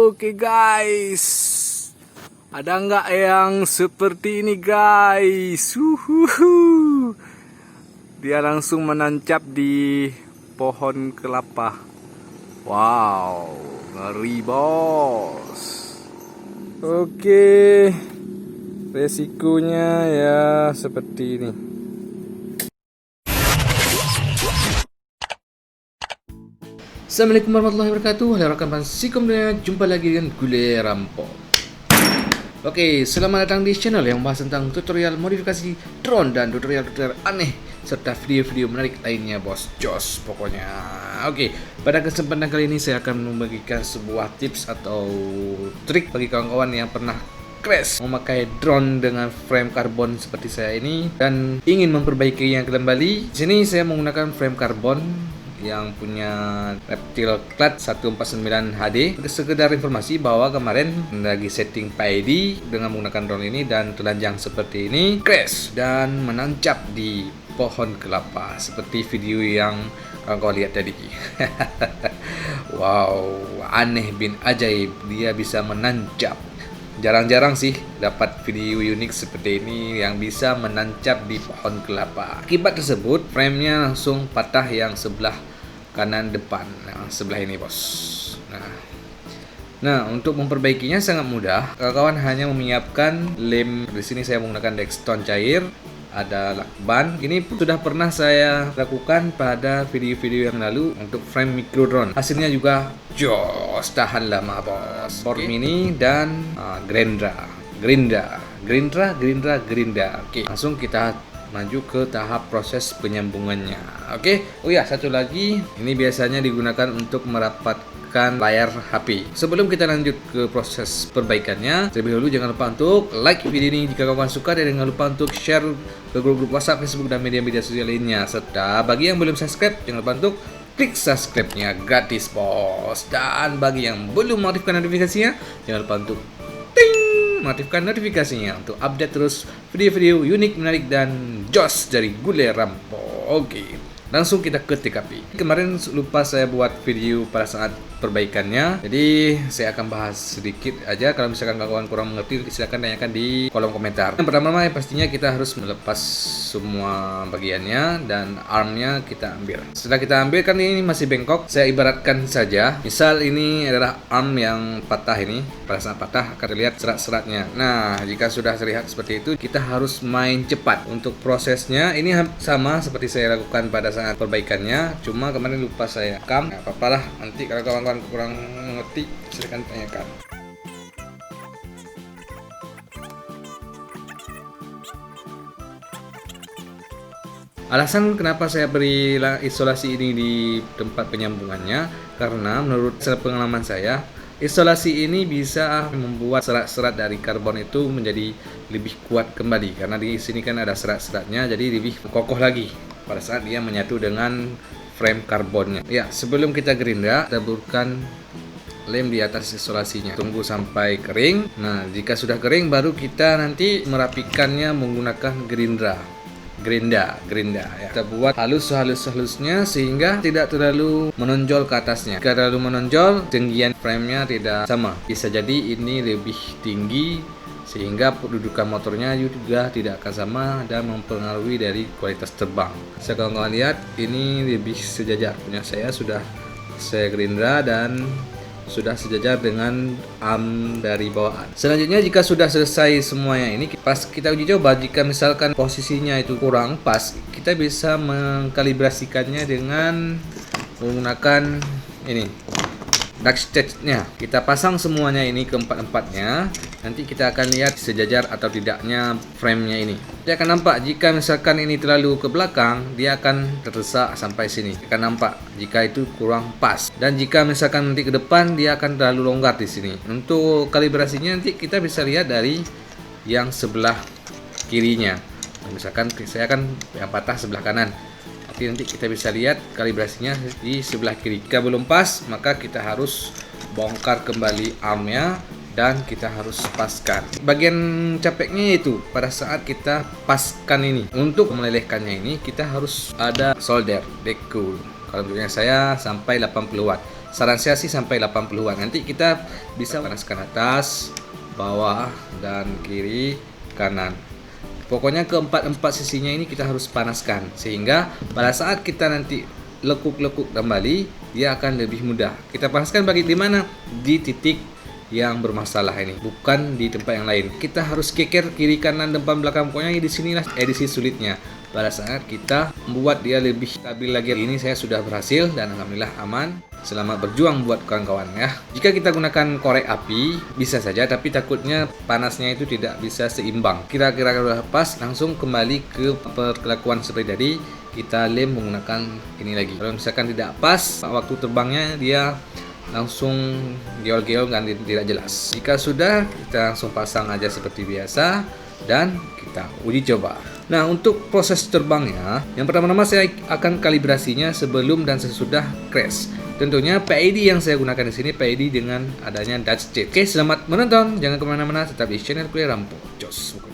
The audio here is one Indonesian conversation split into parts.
Oke guys, ada nggak yang seperti ini guys? Uhuhu. Dia langsung menancap di pohon kelapa. Wow, ngeri bos. Oke, resikonya ya seperti ini. Assalamualaikum warahmatullahi wabarakatuh. Halo rekan Sikom, jumpa lagi dengan Gule Rampok. Oke, selamat datang di channel yang membahas tentang tutorial modifikasi drone dan tutorial-tutorial aneh serta video-video menarik lainnya bos. Jos pokoknya. Oke, pada kesempatan kali ini saya akan membagikan sebuah tips atau trik bagi kawan-kawan yang pernah crash memakai drone dengan frame karbon seperti saya ini dan ingin memperbaikinya kembali. Di sini saya menggunakan frame karbon yang punya Reptile Clad 149 HD. Sekedar informasi bahwa kemarin lagi setting PID dengan menggunakan drone ini dan telanjang seperti ini, crash dan menancap di pohon kelapa seperti video yang kau lihat tadi. Wow, aneh bin ajaib, dia bisa menancap. Jarang-jarang sih dapat video unik seperti ini yang bisa menancap di pohon kelapa. Akibat tersebut, framenya langsung patah yang sebelah kanan depan, nah, sebelah ini bos. Nah, untuk memperbaikinya sangat mudah. Kawan-kawan hanya menyiapkan lem. Di sini saya menggunakan Dextone cair, ada lakban. Ini pun sudah pernah saya lakukan pada video-video yang lalu untuk frame micro drone. Hasilnya juga jos, tahan lama bos. Port mini dan Gerinda. Oke, langsung kita maju ke tahap proses penyambungannya. Oke. Oh ya, satu lagi, ini biasanya digunakan untuk merapatkan layar HP. Sebelum kita lanjut ke proses perbaikannya, terlebih dahulu jangan lupa untuk like video ini jika kawan suka, dan jangan lupa untuk share ke grup-grup WhatsApp, Facebook, dan media-media sosial lainnya. Serta bagi yang belum subscribe, jangan lupa untuk klik subscribe-nya, gratis bos. Dan bagi yang belum mengaktifkan notifikasinya, jangan lupa untuk aktifkan notifikasinya untuk update terus video-video unik, menarik, dan jos dari Gule Rampok. Oke, langsung kita ke TKP. Kemarin lupa saya buat video pada saat perbaikannya, jadi saya akan bahas sedikit aja. Kalau misalkan kawan kurang mengerti, silakan tanyakan di kolom komentar. Yang pertama, pastinya kita harus melepas semua bagiannya dan armnya kita ambil. Setelah kita ambil, kan ini masih bengkok, saya ibaratkan saja, misal ini adalah arm yang patah ini. Pada saat patah akan terlihat serat-seratnya. Nah, jika sudah terlihat seperti itu, kita harus main cepat. Untuk prosesnya ini sama seperti saya lakukan pada saat perbaikannya, cuma kemarin lupa saya rekam. Nah, apa-apalah, nanti kalau kawan-kawan kurang mengerti, silakan tanyakan. Alasan kenapa saya beri isolasi ini di tempat penyambungannya, karena menurut pengalaman saya, isolasi ini bisa membuat serat-serat dari karbon itu menjadi lebih kuat kembali, karena di sini kan ada serat-seratnya, jadi lebih kokoh lagi pada saat dia menyatu dengan frame karbonnya. Ya, sebelum kita gerinda, taburkan lem di atas isolasinya. Tunggu sampai kering. Nah, jika sudah kering, baru kita nanti merapikannya menggunakan gerinda ya. Kita buat halus-halusnya sehingga tidak terlalu menonjol ke atasnya. Jika terlalu menonjol, tinggian framenya tidak sama. Bisa jadi ini lebih tinggi sehingga kedudukan motornya juga tidak akan sama dan mempengaruhi dari kualitas terbang. Saya kawan-kawan lihat, ini lebih sejajar. Punya saya sudah saya gerindra dan sudah sejajar dengan arm dari bawaan. Selanjutnya, jika sudah selesai semuanya ini, pas kita uji coba, jika misalkan posisinya itu kurang pas, kita bisa mengkalibrasikannya dengan menggunakan ini dark stage-nya. Kita pasang semuanya ini ke empat-empatnya. Nanti kita akan lihat sejajar atau tidaknya frame-nya ini. Dia akan nampak jika misalkan ini terlalu ke belakang, dia akan terdesak sampai sini. Akan nampak jika itu kurang pas. Dan jika misalkan nanti ke depan, dia akan terlalu longgar di sini. Untuk kalibrasinya nanti kita bisa lihat dari yang sebelah kirinya. Misalkan saya akan yang patah sebelah kanan. Nanti kita bisa lihat kalibrasinya di sebelah kiri. Jika belum pas, maka kita harus bongkar kembali armnya dan kita harus paskan. Bagian capeknya itu pada saat kita paskan ini. Untuk melelehkannya ini, kita harus ada solder deku. Kalau menurutnya saya sampai 80 watt. Saran saya sih sampai 80 watt. Nanti kita bisa panaskan atas, bawah, dan kiri, kanan. Pokoknya keempat sisinya ini kita harus panaskan, sehingga pada saat kita nanti lekuk-lekuk kembali, dia akan lebih mudah. Kita panaskan di mana? Di titik yang bermasalah ini, bukan di tempat yang lain. Kita harus keker kiri kanan depan belakang. Pokoknya di sinilah edisi sulitnya. Pada saat kita membuat dia lebih stabil lagi. Ini saya sudah berhasil dan alhamdulillah aman. Selamat berjuang buat kawan-kawan ya. Jika kita gunakan korek api bisa saja, tapi takutnya panasnya itu tidak bisa seimbang. Kira-kira sudah pas, langsung kembali ke perlakuan seperti tadi. Kita lem menggunakan ini lagi. Kalau misalkan tidak pas, waktu terbangnya dia langsung geol-geol dan tidak jelas. Jika sudah, kita langsung pasang aja seperti biasa dan kita uji coba. Nah, untuk proses terbangnya, yang pertama-tama saya akan kalibrasinya sebelum dan sesudah crash. Tentunya PID yang saya gunakan di sini PID dengan adanya Dutch Jet. Oke, selamat menonton. Jangan kemana-mana, tetap di channel Kuliah Rampo. Jos pokoknya.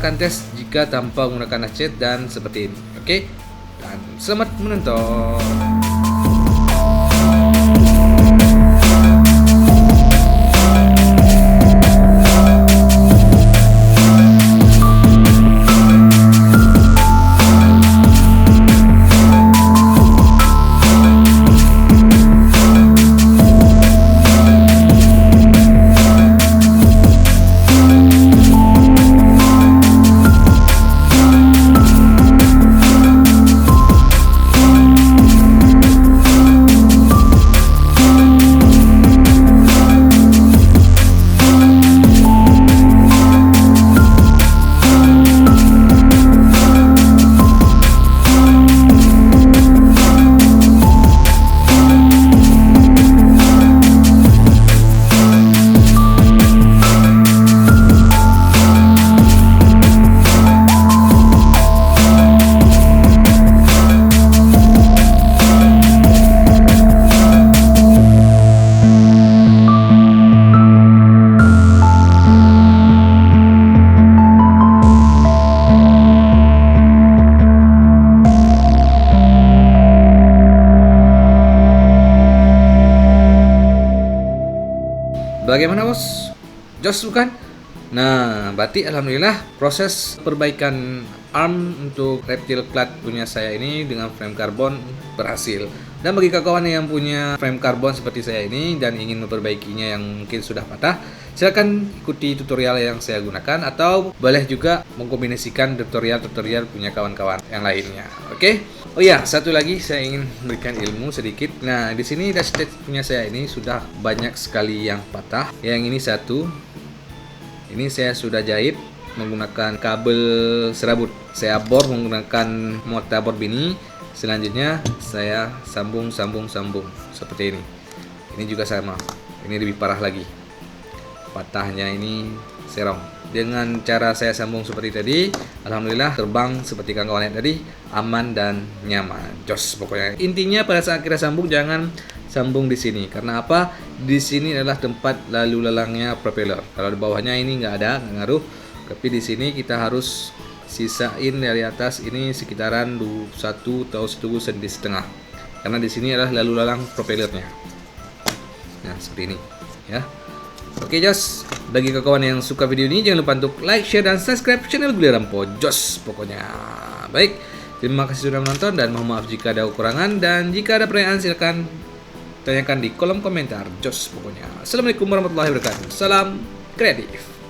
akan tes jika tanpa menggunakan cat dan seperti ini. Oke, dan selamat menonton. Bagaimana bos? Jos bukan? Nah, berarti alhamdulillah proses perbaikan arm untuk reptile clad punya saya ini dengan frame karbon berhasil. Dan bagi kawan yang punya frame karbon seperti saya ini dan ingin memperbaikinya yang mungkin sudah patah, silakan ikuti tutorial yang saya gunakan atau boleh juga mengkombinasikan tutorial punya kawan-kawan yang lainnya. Oke? Oh iya, satu lagi saya ingin memberikan ilmu sedikit. Nah, di sini dashcase punya saya ini sudah banyak sekali yang patah. Yang ini satu. Ini saya sudah jahit menggunakan kabel serabut. Saya bor menggunakan mortar ini. Selanjutnya saya sambung seperti ini. Ini juga sama. Ini lebih parah lagi. Patahnya ini serong. Dengan cara saya sambung seperti tadi, alhamdulillah terbang seperti kawan-kawan tadi, aman dan nyaman. Jos pokoknya. Intinya pada saat kita sambung jangan sambung di sini. Karena apa? Di sini adalah tempat lalu lalangnya propeller. Kalau di bawahnya ini nggak ada, nggak ngaruh. Tapi di sini kita harus sisain dari atas ini sekitaran 1 atau 1,5 cm. Karena di sini adalah lalu lalang propellernya. Nah, seperti ini, ya. Oke Jos, bagi kawan yang suka video ini jangan lupa untuk like, share, dan subscribe channel Gule Rampo Jos pokoknya. Baik, terima kasih sudah menonton dan mohon maaf jika ada kekurangan, dan jika ada pertanyaan silakan tanyakan di kolom komentar. Jos pokoknya. Assalamualaikum warahmatullahi wabarakatuh. Salam kreatif.